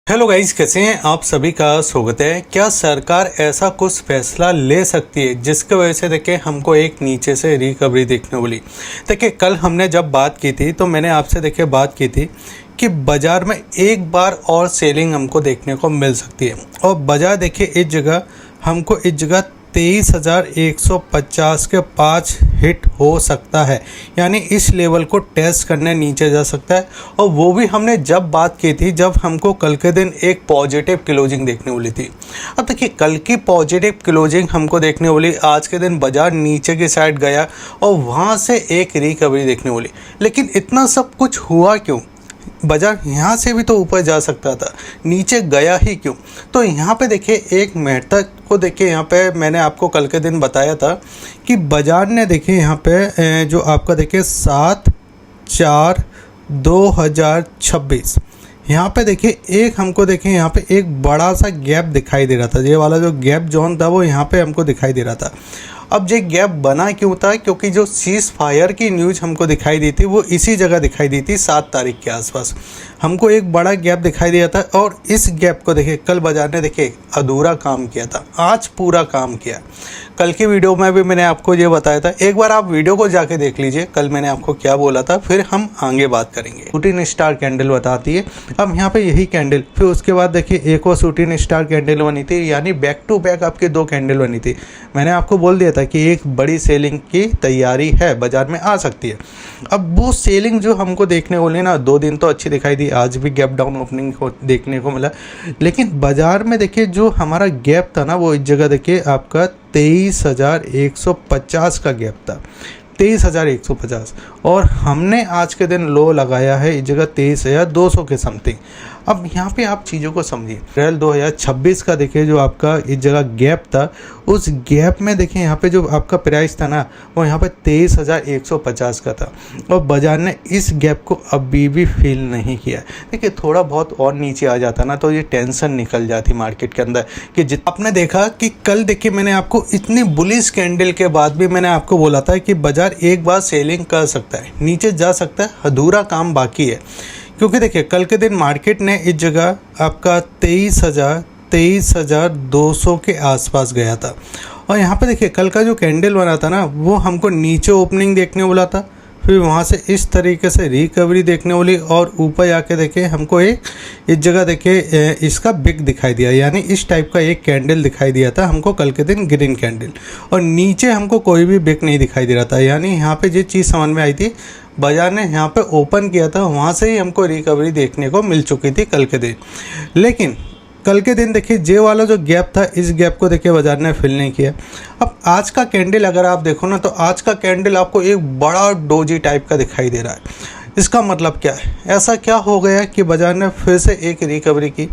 Hello guys, कैसे हैं आप? सभी का स्वागत है। क्या सरकार ऐसा कुछ फैसला ले सकती है जिसकी वजह से देखिए हमको एक नीचे से रिकवरी देखने को मिली? देखिए कल हमने जब बात की थी तो मैंने आपसे देखिए बात की थी कि बाज़ार में एक बार और सेलिंग हमको देखने को मिल सकती है और बाज़ार देखिए इस जगह हमको इस जगह 23,150 के पास हिट हो सकता है, यानी इस लेवल को टेस्ट करने नीचे जा सकता है। और वो भी हमने जब बात की थी जब हमको कल के दिन एक पॉजिटिव क्लोजिंग देखने वाली थी। अब देखिए कल की पॉजिटिव क्लोजिंग हमको देखने वाली, आज के दिन बाजार नीचे की साइड गया और वहाँ से एक रिकवरी देखने वाली। लेकिन इतना सब कुछ हुआ क्यों? बाजार यहाँ से भी तो ऊपर जा सकता था, नीचे गया ही क्यों? तो यहाँ पे देखिए एक महत्व को देखिए, यहाँ पे मैंने आपको कल के दिन बताया था कि बाजार ने देखिए यहाँ पे जो आपका देखिए 7/4/2026 यहाँ पे देखिए एक हमको देखिए यहाँ पे एक बड़ा सा गैप दिखाई दे रहा था। ये वाला जो गैप जोन था वो यहाँ पे हमको दिखाई दे रहा था। अब ये गैप बना क्यों था? क्योंकि जो सीज़ फायर की न्यूज़ हमको दिखाई दी थी वो इसी जगह दिखाई दी थी 7 तारीख के आसपास। हमको एक बड़ा गैप दिखाई दिया था और इस गैप को देखिए कल बाजार ने देखिए अधूरा काम किया था, आज पूरा काम किया। कल की वीडियो में भी मैंने आपको ये बताया था, एक बार आप वीडियो को जाके देख लीजिए कल मैंने आपको क्या बोला था, फिर हम आगे बात करेंगे। शूटिंग स्टार कैंडल बताती है। अब यहाँ पे यही कैंडल, फिर उसके बाद देखिए एक और शूटिंग स्टार कैंडल बनी थी, यानी बैक टू बैक आपके 2 कैंडल बनी थी। मैंने आपको बोल दिया था कि एक बड़ी सेलिंग की तैयारी है, बाजार में आ सकती है। अब वो सेलिंग जो हमको देखने को मिली ना, 2 दिन तो अच्छी दिखाई दी, आज भी गैप डाउन ओपनिंग को देखने को मिला। लेकिन बाजार में देखिए जो हमारा गैप था ना, वो इस जगह देखिए आपका 23,150 का गैप था, 23,150, और हमने आज के दिन लो लगाया है इस जगह 23,200 के समथिंग। अब यहाँ पे आप चीज़ों को समझिए। अप्रैल 2026 का देखिए जो आपका इस जगह गैप था, उस गैप में देखिए यहाँ पे जो आपका प्राइस था ना वो यहाँ पे 23,150 का था और बाजार ने इस गैप को अभी भी फील नहीं किया। देखिए थोड़ा बहुत और नीचे आ जाता ना तो ये टेंशन निकल जाती मार्केट के अंदर कि आपने देखा कि कल देखिए मैंने आपको इतनी बुलिश कैंडल के बाद भी मैंने आपको बोला था कि बाजार एक बार सेलिंग कर सकता है, नीचे जा सकता है, अधूरा काम बाकी है। क्योंकि देखिए कल के दिन मार्केट ने इस जगह आपका 23,200 के आसपास गया था और यहाँ पे देखिए कल का जो कैंडल बना था ना वो हमको नीचे ओपनिंग देखने वाला था, फिर वहाँ से इस तरीके से रिकवरी देखने वाली और ऊपर जाके देखिए हमको एक इस जगह देखिए इसका बिग दिखाई दिया, यानी इस टाइप का एक कैंडल दिखाई दिया था हमको कल के दिन, ग्रीन कैंडल, और नीचे हमको कोई भी बिग नहीं दिखाई दे रहा था। यानी यहाँ पे जो चीज़ समझ में आई थी, बाजार ने यहाँ पे ओपन किया था, वहाँ से ही हमको रिकवरी देखने को मिल चुकी थी कल के दिन। लेकिन कल के दिन देखिए जे वाला जो गैप था, इस गैप को देखिए बाजार ने फिल नहीं किया। अब आज का कैंडल अगर आप देखो ना तो आज का कैंडल आपको एक बड़ा डोजी टाइप का दिखाई दे रहा है। इसका मतलब क्या है? ऐसा क्या हो गया कि बाजार ने फिर से एक रिकवरी की?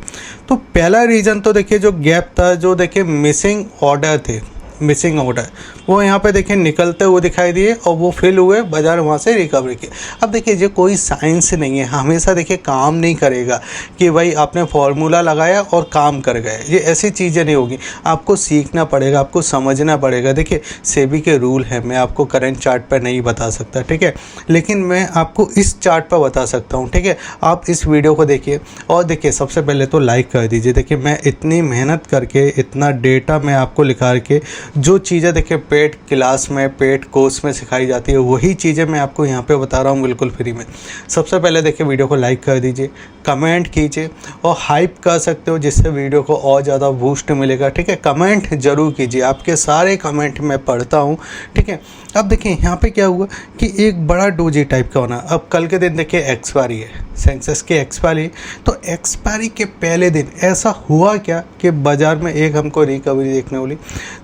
तो पहला रीज़न तो देखिए जो गैप था, जो देखिए मिसिंग ऑर्डर थे, मिसिंग ऑर्डर वो यहाँ पे देखिए निकलते हुए दिखाई दिए और वो फिल हुए, बाजार वहाँ से रिकवरी की। अब देखिए ये कोई साइंस नहीं है, हमेशा देखिए काम नहीं करेगा कि भाई आपने फॉर्मूला लगाया और काम कर गए, ये ऐसी चीज़ें नहीं होगी। आपको सीखना पड़ेगा, आपको समझना पड़ेगा। देखिए सेबी के रूल है, मैं आपको करंट चार्ट पर नहीं बता सकता, ठीक है, लेकिन मैं आपको इस चार्ट पर बता सकता हूँ, ठीक है। आप इस वीडियो को देखिए और देखिए सबसे पहले तो लाइक कर दीजिए। देखिए मैं इतनी मेहनत करके, इतना डेटा मैं आपको लिखा के, जो चीज़ें देखिए पेड क्लास में, पेड कोर्स में सिखाई जाती है, वही चीज़ें मैं आपको यहाँ पे बता रहा हूँ बिल्कुल फ्री में। सबसे पहले देखिए वीडियो को लाइक कर दीजिए, कमेंट कीजिए और हाइप कर सकते हो जिससे वीडियो को और ज़्यादा बूस्ट मिलेगा, ठीक है। कमेंट जरूर कीजिए, आपके सारे कमेंट मैं पढ़ता हूँ, ठीक है। अब देखिए यहाँ पे क्या हुआ कि एक बड़ा डोजी टाइप का होना। अब कल के दिन देखिए एक्सपायरी है, सेंसेक्स की एक्सपायरी, तो एक्सपायरी के पहले दिन ऐसा हुआ क्या कि बाजार में एक हमको रिकवरी देखने वाली।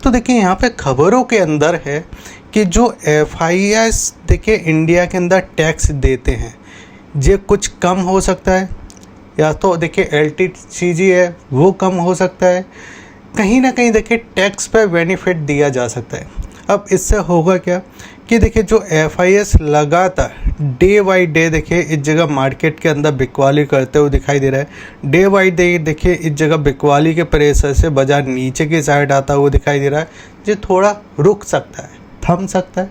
तो देखिए यहाँ पे खबरों के अंदर है कि जो FIS देखिए इंडिया के अंदर टैक्स देते हैं, ये कुछ कम हो सकता है, या तो देखिए LTCG है वो कम हो सकता है, कहीं ना कहीं देखिए टैक्स पे बेनिफिट दिया जा सकता है। अब इससे होगा क्या कि देखिए जो FIS लगातार डे बाई डे देखिए इस जगह मार्केट के अंदर बिकवाली करते हुए दिखाई दे रहा है। डे बाई डे देखिए इस जगह बिकवाली के प्रेशर से बाजार नीचे की साइड आता हुआ दिखाई दे रहा है, जो थोड़ा रुक सकता है, थम सकता है।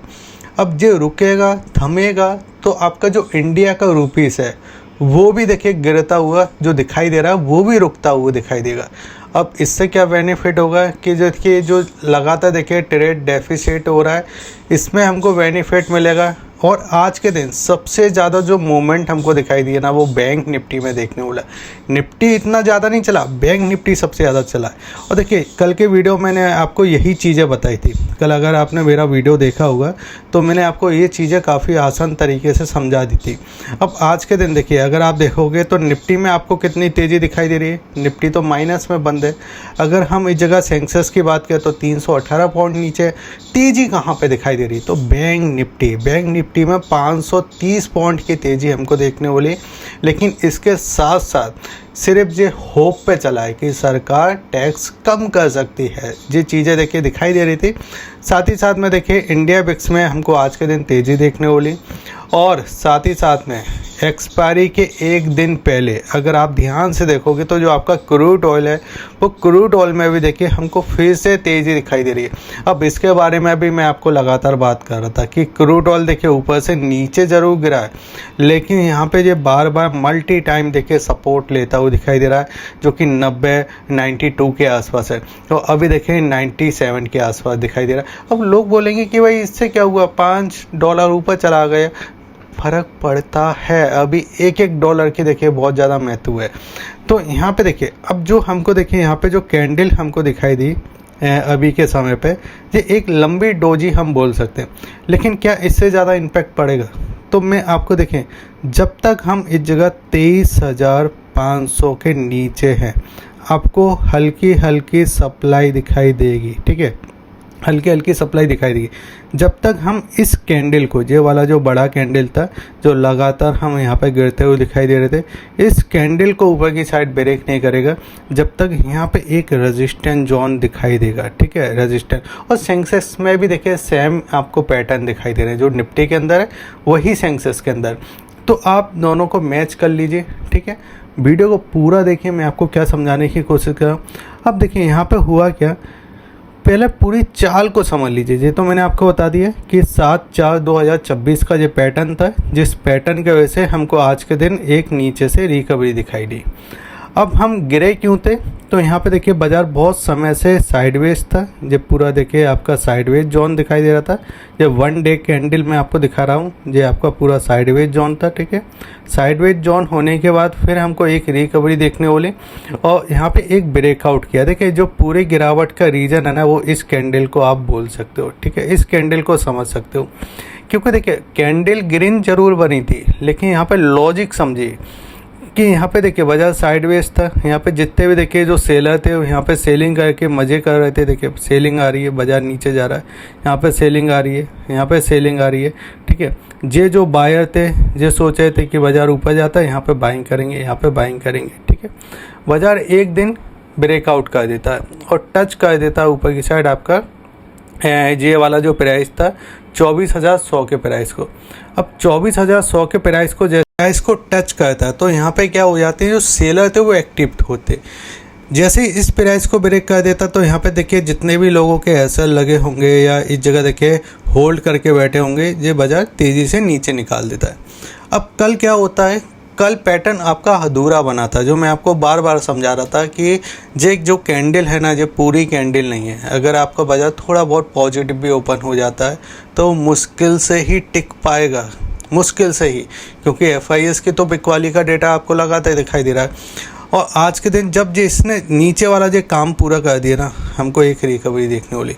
अब जो रुकेगा, थमेगा, तो आपका जो इंडिया का रुपीस है वो भी देखिए गिरता हुआ जो दिखाई दे रहा है वो भी रुकता हुआ दिखाई देगा। अब इससे क्या बेनिफिट होगा कि देखिए जो लगातार देखिए ट्रेड डेफिसिट हो रहा है, इसमें हमको बेनिफिट मिलेगा। और आज के दिन सबसे ज़्यादा जो मूवमेंट हमको दिखाई दिया ना वो बैंक निफ्टी में देखने वाला। निफ्टी इतना ज़्यादा नहीं चला, बैंक निफ्टी सबसे ज़्यादा चला है। और देखिए कल के वीडियो मैंने आपको यही चीज़ें बताई थी। कल अगर आपने मेरा वीडियो देखा होगा तो मैंने आपको ये चीज़ें काफ़ी आसान तरीके से समझा दी थी। अब आज के दिन देखिए अगर आप देखोगे तो निफ्टी में आपको कितनी तेज़ी दिखाई दे रही है। निफ्टी तो माइनस में बंद है। अगर हम इस जगह सेंसेक्स की बात करें तो 318 पॉइंट नीचे, तेज़ी कहाँ पे दिखाई दे रही तो बैंक निफ्टी में 530 पॉइंट की तेज़ी हमको देखने वाली। लेकिन इसके साथ साथ सिर्फ ये होप पे चला है कि सरकार टैक्स कम कर सकती है, ये चीज़ें देखिए दिखाई दे रही थी। साथ ही साथ में देखिए इंडिया बिक्स में हमको आज के दिन तेज़ी देखने वाली। और साथ ही साथ में एक्सपायरी के एक दिन पहले अगर आप ध्यान से देखोगे तो जो आपका क्रूड ऑयल है वो क्रूड ऑयल में भी देखिए हमको फिर से तेज़ी दिखाई दे रही है। अब इसके बारे में भी मैं आपको लगातार बात कर रहा था कि क्रूड ऑयल देखिए ऊपर से नीचे ज़रूर गिरा है, लेकिन यहाँ पे ये बार बार मल्टी टाइम देखिए सपोर्ट लेता हुआ दिखाई दे रहा है, जो कि 92 के आसपास है। तो अभी देखिए 97 के आसपास दिखाई दे रहा है। अब लोग बोलेंगे कि भाई इससे क्या हुआ, $5 ऊपर चला गया। फ़र्क पड़ता है, अभी एक डॉलर की देखिए बहुत ज़्यादा महत्व है। तो यहाँ पे देखिए अब जो हमको देखिए यहाँ पे जो कैंडल हमको दिखाई दी अभी के समय पे, ये एक लंबी डोजी हम बोल सकते हैं। लेकिन क्या इससे ज़्यादा इम्पैक्ट पड़ेगा? तो मैं आपको देखें, जब तक हम इस जगह 23,500 के नीचे हैं आपको हल्की हल्की सप्लाई दिखाई देगी। ठीक है, हल्की हल्की सप्लाई दिखाई देगी। जब तक हम इस कैंडल को, ये वाला जो बड़ा कैंडल था जो लगातार हम यहाँ पे गिरते हुए दिखाई दे रहे थे, इस कैंडल को ऊपर की साइड ब्रेक नहीं करेगा जब तक यहाँ पे एक रेजिस्टेंस जोन दिखाई देगा। ठीक है, रेजिस्टेंस। और सेंसेक्स में भी देखिए सेम आपको पैटर्न दिखाई दे रहे हैं, जो निफ्टी के अंदर है वही सेंसेक्स के अंदर। तो आप दोनों को मैच कर लीजिए। ठीक है, वीडियो को पूरा देखिए, मैं आपको क्या समझाने की कोशिश कर रहा हूँ। अब देखिए यहाँ पर हुआ क्या, पहले पूरी चाल को समझ लीजिए। ये तो मैंने आपको बता दिया कि 7/4/2024 का ये पैटर्न था, जिस पैटर्न की वजह से हमको आज के दिन एक नीचे से रिकवरी दिखाई दी। अब हम गिरे क्यों थे? तो यहाँ पे देखिए बाज़ार बहुत समय से साइडवेज था। ये पूरा देखिए आपका साइडवेज जोन दिखाई दे रहा था। ये 1 डे कैंडल मैं आपको दिखा रहा हूँ, ये आपका पूरा साइडवेज जोन था। ठीक है, साइडवेज जोन होने के बाद फिर हमको एक रिकवरी देखने वाली और यहाँ पे एक ब्रेकआउट किया। देखिए जो पूरी गिरावट का रीज़न है ना वो इस कैंडल को आप बोल सकते हो। ठीक है, इस कैंडल को समझ सकते हो, क्योंकि देखिए कैंडल ग्रीन जरूर बनी थी, लेकिन यहाँ पे लॉजिक समझिए कि यहाँ पे देखिए बाजार साइडवेज था। यहाँ पे जितने भी देखिए जो सेलर थे वो यहाँ पे सेलिंग करके मज़े कर रहे थे। देखिए सेलिंग आ रही है, बाजार नीचे जा रहा है, यहाँ पे सेलिंग आ रही है, यहाँ पे सेलिंग आ रही है। ठीक है, ये जो बायर थे ये सोच रहे थे कि बाजार ऊपर जाता है, यहाँ पे बाइंग करेंगे, यहाँ पे बाइंग करेंगे। ठीक है, बाजार एक दिन ब्रेकआउट कर देता है और टच कर देता है ऊपर की साइड आपका ये वाला जो प्राइस था 24,100 के प्राइस को। अब 24,100 के प्राइस को प्राइस को टच करता है तो यहाँ पे क्या हो जाते हैं, जो सेलर थे वो एक्टिव होते। जैसे ही इस प्राइस को ब्रेक कर देता तो यहाँ पे देखिए जितने भी लोगों के एसएल लगे होंगे या इस जगह देखिए होल्ड करके बैठे होंगे, ये बाजार तेज़ी से नीचे निकाल देता है। अब कल क्या होता है, कल पैटर्न आपका अधूरा बना था, जो मैं आपको बार बार समझा रहा था कि ये जो कैंडल है ना, ये पूरी कैंडल नहीं है। अगर आपका बाजार थोड़ा बहुत पॉजिटिव भी ओपन हो जाता है तो मुश्किल से ही टिक पाएगा, मुश्किल से ही, क्योंकि FIS की तो बिकवाली का डेटा आपको लगातार दिखाई दे रहा है। और आज के दिन जब ये इसने नीचे वाला जो काम पूरा कर दिया ना, हमको एक रिकवरी देखने वाली।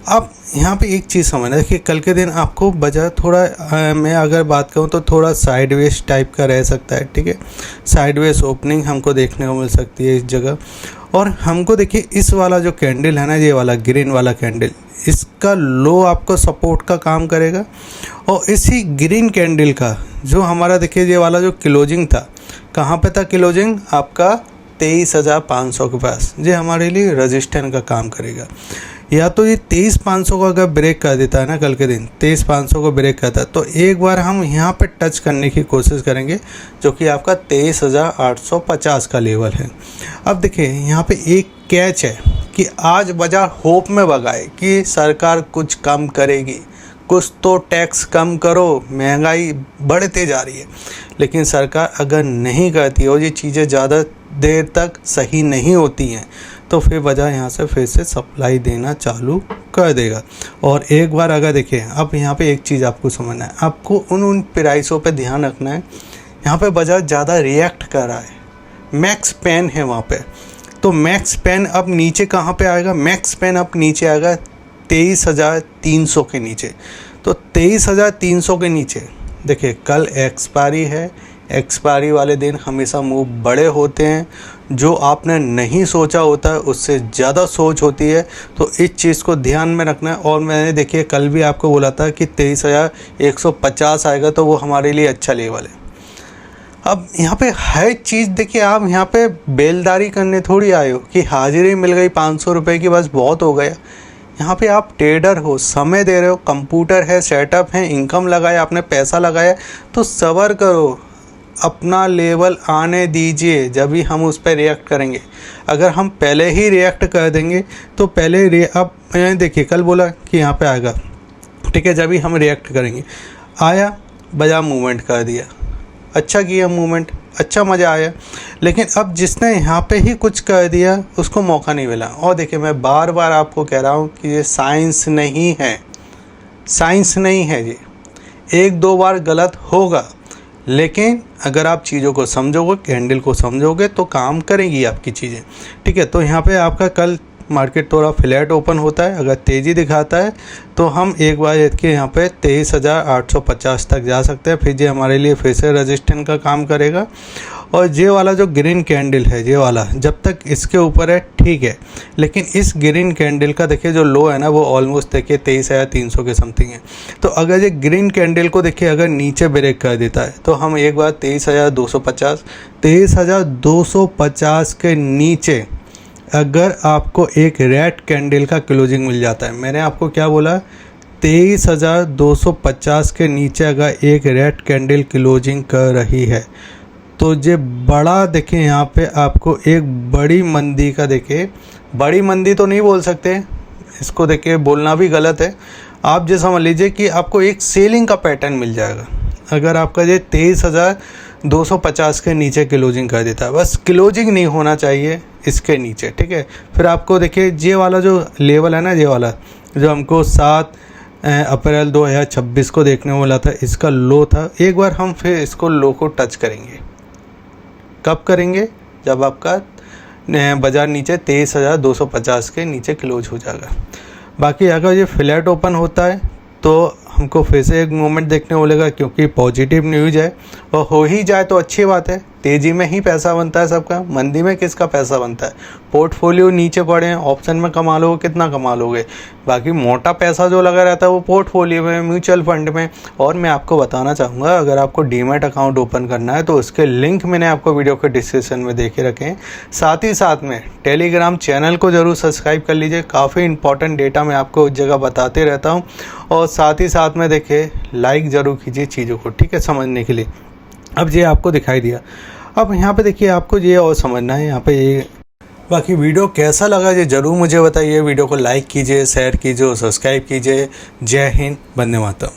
अब यहाँ पे एक चीज़ समझना है कि कल के दिन आपको बाजार थोड़ा मैं अगर बात करूँ तो थोड़ा साइडवेज टाइप का रह सकता है। ठीक है, साइडवेज ओपनिंग हमको देखने को मिल सकती है इस जगह। और हमको देखिए इस वाला जो कैंडल है ना, ये वाला ग्रीन वाला कैंडल, इसका लो आपको सपोर्ट का काम करेगा। और इसी ग्रीन कैंडल का जो हमारा देखिए ये वाला जो क्लोजिंग था, कहाँ पे था क्लोजिंग आपका 23,500 के पास, ये हमारे लिए रजिस्टेंस का काम करेगा। या तो ये 23,500 को अगर ब्रेक कर देता है ना, कल के दिन 23,500 को ब्रेक करता है तो एक बार हम यहाँ पे टच करने की कोशिश करेंगे, जो कि आपका 23,850 का लेवल है। अब देखिए यहाँ पे एक कैच है कि आज बाजार होप में भगाए कि सरकार कुछ कम करेगी, कुछ तो टैक्स कम करो, महंगाई बढ़ते जा रही है। लेकिन सरकार अगर नहीं करती और ये चीज़ें ज़्यादा देर तक सही नहीं होती हैं तो फिर वजह यहाँ से फिर से सप्लाई देना चालू कर देगा। और एक बार अगर देखिए, अब यहाँ पे एक चीज़ आपको समझना है, आपको उन प्राइसों पे ध्यान रखना है। यहाँ पे बाजार ज़्यादा रिएक्ट कर रहा है, मैक्स पेन है वहाँ पे, तो मैक्स पेन अब नीचे कहाँ पे आएगा? मैक्स पेन अब नीचे आएगा 23,300 के नीचे। तो 23,300 के नीचे देखिए, कल एक्सपायरी है, एक्सपायरी वाले दिन हमेशा मूव बड़े होते हैं, जो आपने नहीं सोचा होता है उससे ज़्यादा सोच होती है, तो इस चीज़ को ध्यान में रखना है। और मैंने देखिए कल भी आपको बोला था कि 23,150 आएगा तो वो हमारे लिए अच्छा लेवल है। अब यहाँ पे हर चीज़ देखिए, आप यहाँ पे बेलदारी करने थोड़ी आए हो कि हाजिरी मिल गई 500 रुपये की बस बहुत हो गया। यहाँ पे आप ट्रेडर हो, समय दे रहे हो, कंप्यूटर है, सेटअप है, इनकम लगाया, आपने पैसा लगाया, तो सब्र करो, अपना लेवल आने दीजिए, जब भी हम उस पर रिएक्ट करेंगे। अगर हम पहले ही रिएक्ट कर देंगे तो पहले अब मैंने देखिए कल बोला कि यहाँ पे आएगा, ठीक है, जब भी हम रिएक्ट करेंगे, आया, बाजार मूवमेंट कर दिया, अच्छा किया मूवमेंट, अच्छा मज़ा आया। लेकिन अब जिसने यहाँ पे ही कुछ कर दिया उसको मौका नहीं मिला। और देखिए मैं बार बार आपको कह रहा हूँ कि ये साइंस नहीं है, साइंस नहीं है ये, एक दो बार गलत होगा, लेकिन अगर आप चीज़ों को समझोगे, कैंडल को समझोगे तो काम करेंगी आपकी चीज़ें, ठीक है। तो यहाँ पे आपका कल मार्केट थोड़ा फ्लैट ओपन होता है, अगर तेज़ी दिखाता है तो हम एक बार इसके यहाँ पे 23,850 तक जा सकते हैं, फिर ये हमारे लिए फिर से रेजिस्टेंस का काम करेगा। और ये वाला जो ग्रीन कैंडल है, ये वाला जब तक इसके ऊपर है ठीक है, लेकिन इस ग्रीन कैंडल का देखिए जो लो है ना, वो ऑलमोस्ट देखिए 23,300 के समथिंग है। तो अगर ये ग्रीन कैंडल को देखिए अगर नीचे ब्रेक कर देता है तो हम एक बार 23,250 के नीचे अगर आपको एक रेड कैंडल का क्लोजिंग मिल जाता है, मैंने आपको क्या बोला, 23,250 के नीचे अगर एक रेड कैंडल क्लोजिंग कर रही है तो ये बड़ा देखिए, यहाँ पे आपको एक बड़ी मंदी का देखिए, बड़ी मंदी तो नहीं बोल सकते इसको, देखिए बोलना भी गलत है, आप जो समझ लीजिए कि आपको एक सेलिंग का पैटर्न मिल जाएगा अगर आपका ये 23,250 के नीचे क्लोजिंग कर देता है। बस क्लोजिंग नहीं होना चाहिए इसके नीचे, ठीक है। फिर आपको देखिए ये वाला जो लेवल है ना, ये वाला जो हमको 7 अप्रैल 2026 को देखने वाला था, इसका लो था, एक बार हम फिर इसको लो को टच करेंगे। कब करेंगे? जब आपका बाज़ार नीचे 23,250 के नीचे क्लोज हो जाएगा। बाकी अगर ये फ्लैट ओपन होता है तो हमको फिर से एक मूवमेंट देखने को मिलेगा, क्योंकि पॉजिटिव न्यूज़ है, और हो ही जाए तो अच्छी बात है। तेज़ी में ही पैसा बनता है सबका, मंदी में किसका पैसा बनता है? पोर्टफोलियो नीचे पड़े हैं, ऑप्शन में कमा लोगे, कितना कमा लोगे? बाकी मोटा पैसा जो लगा रहता है वो पोर्टफोलियो में, म्यूचुअल फंड में। और मैं आपको बताना चाहूँगा, अगर आपको डीमैट अकाउंट ओपन करना है तो उसके लिंक मैंने आपको वीडियो के डिस्क्रिप्शन में दे के रखे हैं। साथ ही साथ में टेलीग्राम चैनल को ज़रूर सब्सक्राइब कर लीजिए, काफ़ी इंपॉर्टेंट डेटा मैं आपको उस जगह बताते रहता हूँ। और साथ ही साथ में देखिए लाइक ज़रूर कीजिए चीज़ों को, ठीक है, समझने के लिए। अब ये आपको दिखाई दिया, अब यहाँ पे देखिए आपको ये और समझना है यहाँ पे ये। बाकी वीडियो कैसा लगा ये ज़रूर मुझे बताइए, वीडियो को लाइक कीजिए, शेयर कीजिए और सब्सक्राइब कीजिए। जय हिंद, वंदे मातरम।